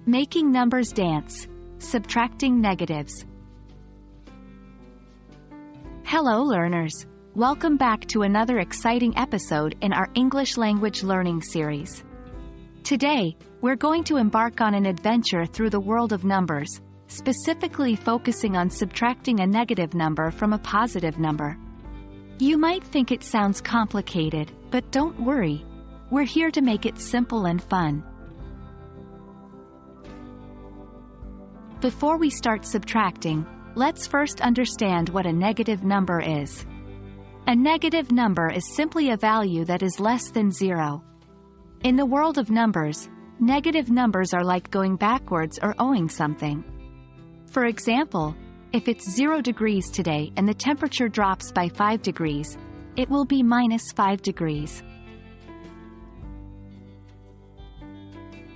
Making numbers dance. Subtracting negatives. Hello learners. Welcome back to another exciting episode in our English language learning series. Today, we're going to embark on an adventure through the world of numbers, specifically focusing on subtracting a negative number from a positive number. You might think it sounds complicated, but don't worry. We're here to make it simple and fun. Before we start subtracting, let's first understand what a negative number is. A negative number is simply a value that is less than 0. In the world of numbers, negative numbers are like going backwards or owing something. For example, if it's 0 degrees today and the temperature drops by 5 degrees, it will be minus 5 degrees.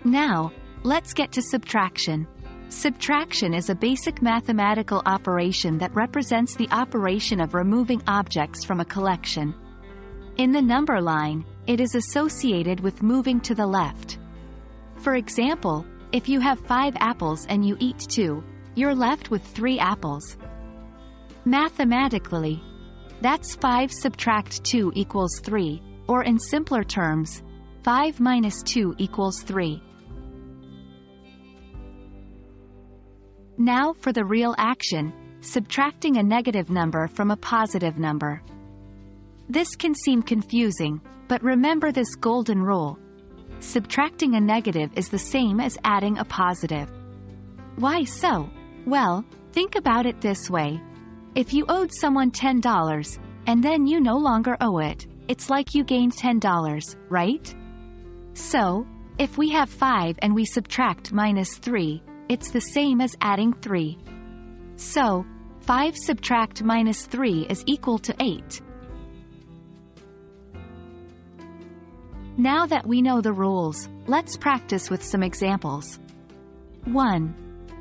Now, let's get to subtraction. Subtraction is a basic mathematical operation that represents the operation of removing objects from a collection. In the number line, it is associated with moving to the left. For example, if you have 5 apples and you eat 2, you're left with 3 apples. Mathematically, that's 5 subtract 2 equals 3, or in simpler terms, 5 minus 2 equals 3. Now for the real action, subtracting a negative number from a positive number. This can seem confusing, but remember this golden rule. Subtracting a negative is the same as adding a positive. Why so? Well, think about it this way. If you owed someone $10, and then you no longer owe it, it's like you gained $10, right? So, if we have 5 and we subtract minus 3, it's the same as adding 3. So, 5 subtract minus 3 is equal to 8. Now that we know the rules, let's practice with some examples. 1.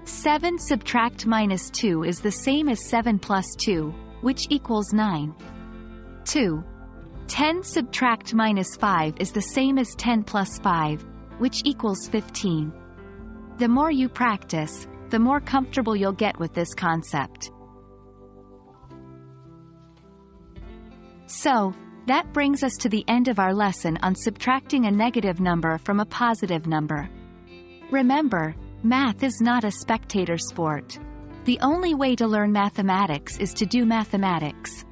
7 subtract minus 2 is the same as 7 plus 2, which equals 9. 2. 10 subtract minus 5 is the same as 10 plus 5, which equals 15. The more you practice, the more comfortable you'll get with this concept. So, that brings us to the end of our lesson on subtracting a negative number from a positive number. Remember, math is not a spectator sport. The only way to learn mathematics is to do mathematics.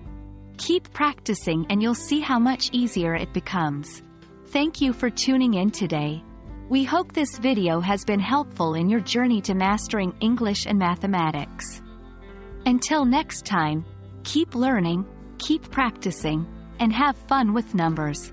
Keep practicing and you'll see how much easier it becomes. Thank you for tuning in today. We hope this video has been helpful in your journey to mastering English and mathematics. Until next time, keep learning, keep practicing, and have fun with numbers.